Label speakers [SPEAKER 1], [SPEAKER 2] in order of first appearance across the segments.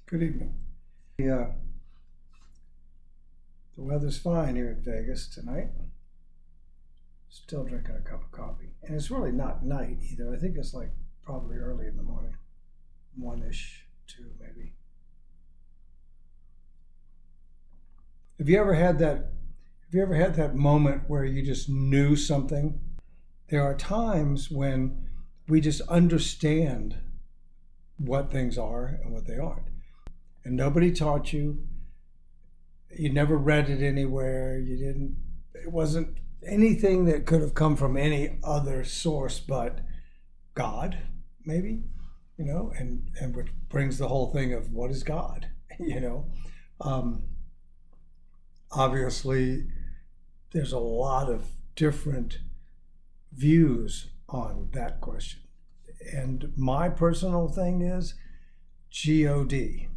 [SPEAKER 1] Good evening. The weather's fine here in Vegas tonight. Still drinking a cup of coffee. And it's really not night either. I think it's like probably early in the morning. 1-ish, 2 maybe. Have you ever had that moment where you just knew something? There are times when we just understand what things are and what they aren't. And nobody taught you. You never read it anywhere. It wasn't anything that could have come from any other source but God, maybe, and which brings the whole thing of what is God, Obviously, there's a lot of different views on that question. And my personal thing is God.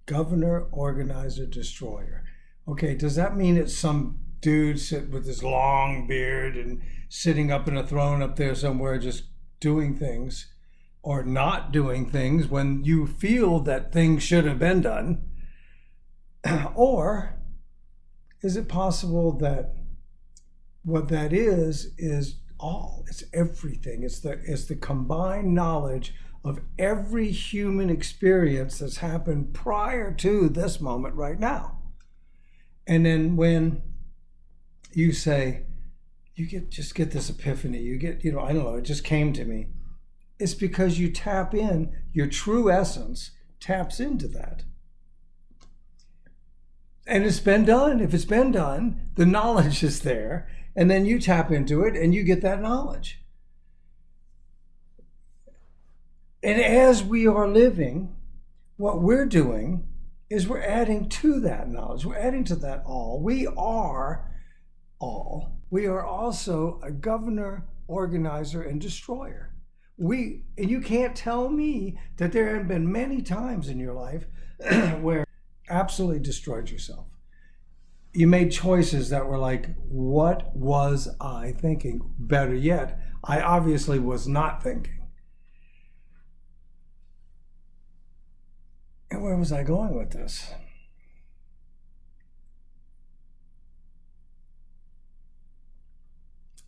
[SPEAKER 1] Governor, organizer, destroyer. Okay, does that mean it's some dude sitting with his long beard and sitting up in a throne up there somewhere just doing things or not doing things when you feel that things should have been done? Or is it possible that what that is all? It's everything. It's the combined knowledge of every human experience that's happened prior to this moment right now. And then when you say, just get this epiphany, you get, I don't know, it just came to me. It's because you tap in, your true essence taps into that. And it's been done. If it's been done, the knowledge is there. And then you tap into it and you get that knowledge. And as we are living, what we're doing is we're adding to that knowledge. We're adding to that all. We are all. We are also a governor, organizer, and destroyer. And you can't tell me that there have been many times in your life where you absolutely destroyed yourself. You made choices that were like, what was I thinking? Better yet, I obviously was not thinking. And where was I going with this?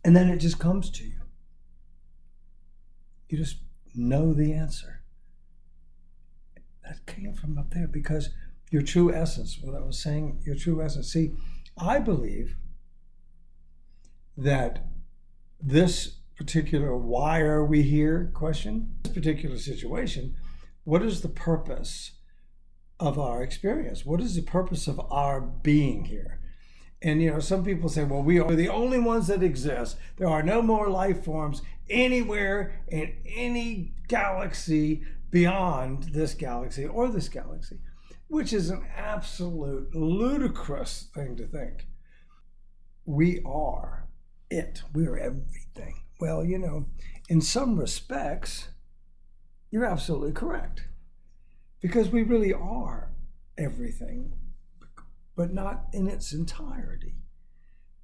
[SPEAKER 1] And then it just comes to you. You just know the answer. That came from up there because your true essence, what I was saying, your true essence. See, I believe that this particular why are we here question, this particular situation, what is the purpose of our experience? What is the purpose of our being here? And some people say, well, we are the only ones that exist. There are no more life forms anywhere in any galaxy beyond this galaxy or this galaxy, which is an absolute ludicrous thing to think. We are it. We are everything. Well, in some respects, you're absolutely correct. Because we really are everything, but not in its entirety.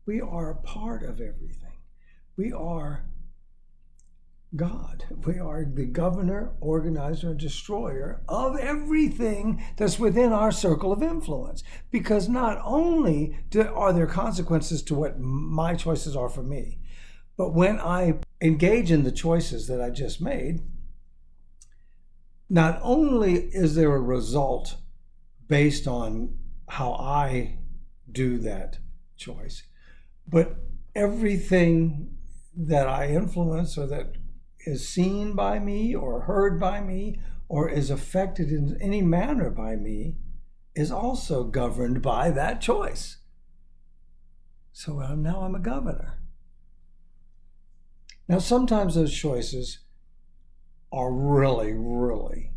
[SPEAKER 1] We are a part of everything. We are God. We are the governor, organizer, and destroyer of everything that's within our circle of influence. Because not only are there consequences to what my choices are for me, but when I engage in the choices that I just made, not only is there a result based on how I do that choice, but everything that I influence or that is seen by me or heard by me or is affected in any manner by me is also governed by that choice. So now I'm a governor. Now sometimes those choices are really, really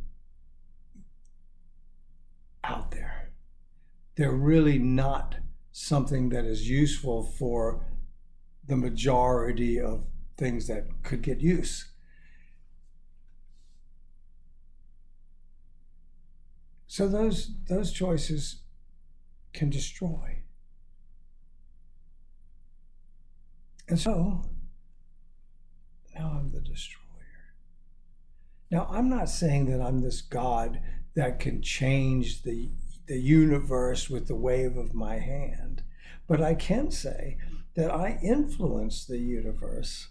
[SPEAKER 1] out there. They're really not something that is useful for the majority of things that could get use. So those choices can destroy. And so now I'm the destroyer. Now, I'm not saying that I'm this God that can change the universe with the wave of my hand. But I can say that I influence the universe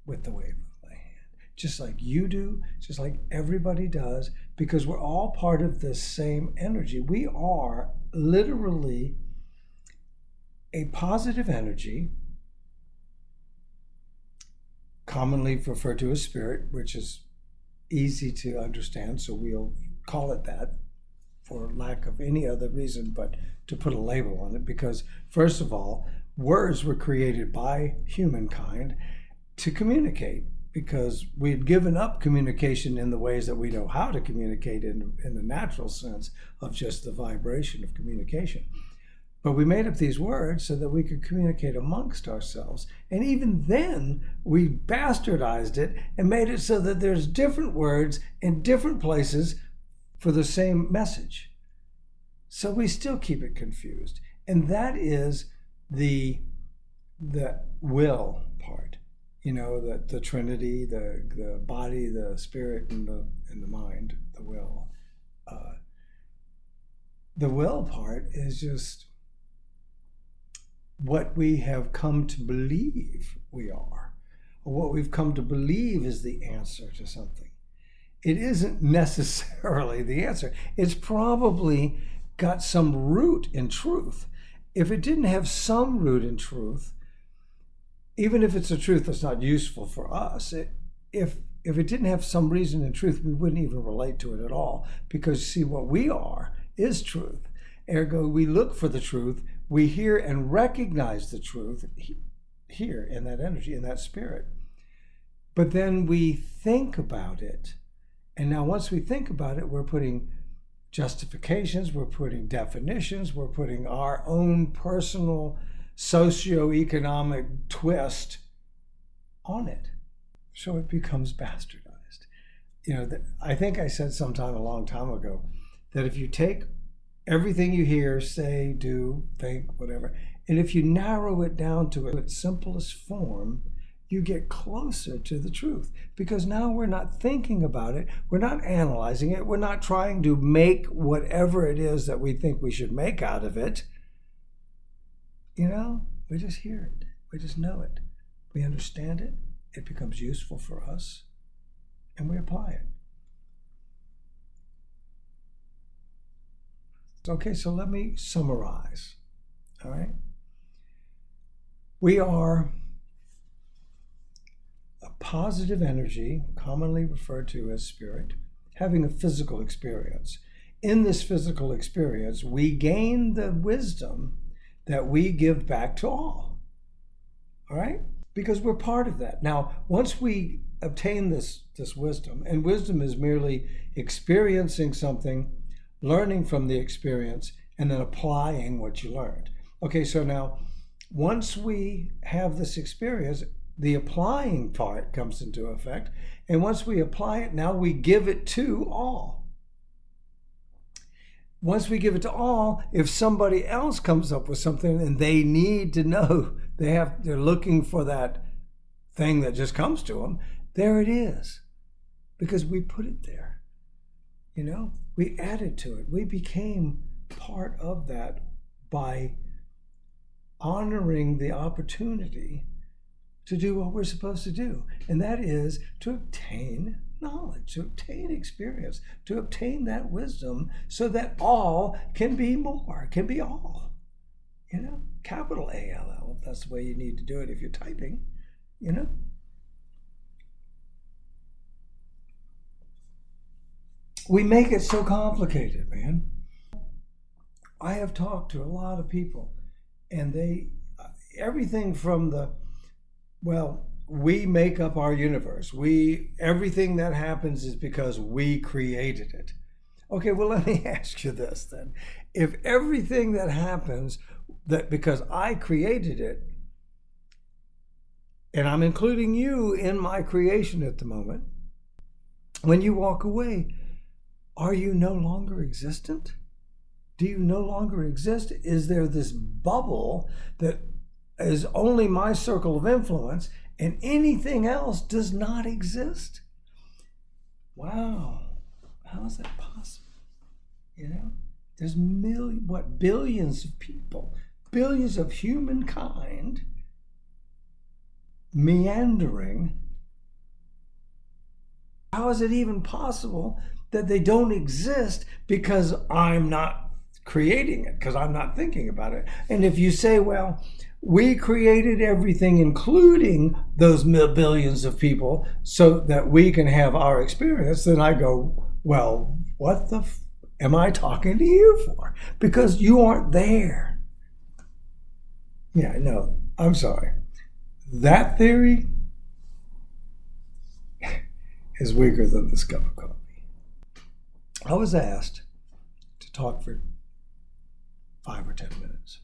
[SPEAKER 1] with the wave of my hand, just like you do, just like everybody does, because we're all part of this same energy. We are literally a positive energy, commonly referred to as spirit, which is easy to understand, so we'll call it that for lack of any other reason but to put a label on it, because first of all, words were created by humankind to communicate, because we had given up communication in the ways that we know how to communicate in the natural sense of just the vibration of communication. But we made up these words so that we could communicate amongst ourselves. And even then, we bastardized it and made it so that there's different words in different places for the same message. So we still keep it confused. And that is the will part. You know, the Trinity, the body, the spirit, and the mind, the will. The will part is just what we have come to believe we are, or what we've come to believe is the answer to something. It isn't necessarily the answer. It's probably got some root in truth. If it didn't have some root in truth, even if it's a truth that's not useful for us, if it didn't have some reason in truth, we wouldn't even relate to it at all, because see, what we are is truth. Ergo, we look for the truth. We hear and recognize the truth here in that energy, in that spirit. But then we think about it. And now once we think about it, we're putting justifications, we're putting definitions, we're putting our own personal socioeconomic twist on it. So it becomes bastardized. You know, I think I said sometime a long time ago that if you take everything you hear, say, do, think, whatever, and if you narrow it down to its simplest form, you get closer to the truth. Because now we're not thinking about it, we're not analyzing it, we're not trying to make whatever it is that we think we should make out of it. You know, we just hear it, we just know it, we understand it, it becomes useful for us, and we apply it. Okay, so let me summarize, all right? We are a positive energy, commonly referred to as spirit, having a physical experience. In this physical experience, we gain the wisdom that we give back to all right? Because we're part of that. Now, once we obtain this wisdom, and wisdom is merely experiencing something, learning from the experience, and then applying what you learned. Okay, so now, once we have this experience, the applying part comes into effect. And once we apply it, now we give it to all. Once we give it to all, if somebody else comes up with something and they need to know, they're looking for that thing that just comes to them, there it is. Because we put it there. You know, we added to it. We became part of that by honoring the opportunity to do what we're supposed to do. And that is to obtain knowledge, to obtain experience, to obtain that wisdom so that all can be more, can be all. You know, capital ALL, if that's the way you need to do it if you're typing, you know. We make it so complicated, man. I have talked to a lot of people, and everything from we make up our universe. Everything that happens is because we created it. Okay, well, let me ask you this then. If everything that happens, that because I created it, and I'm including you in my creation at the moment, when you walk away, are you no longer existent? Do you no longer exist? Is there this bubble that is only my circle of influence and anything else does not exist? Wow, how is that possible? You know, there's billions of people, billions of humankind meandering. How is it even possible that they don't exist because I'm not creating it, because I'm not thinking about it? And if you say, well, we created everything, including those billions of people, so that we can have our experience, then I go, well, what the am I talking to you for? Because you aren't there. Yeah, no, I'm sorry. That theory is weaker than this cup of coffee. I was asked to talk for 5 or 10 minutes.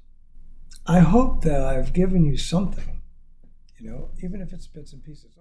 [SPEAKER 1] I hope that I've given you something, even if it's bits and pieces.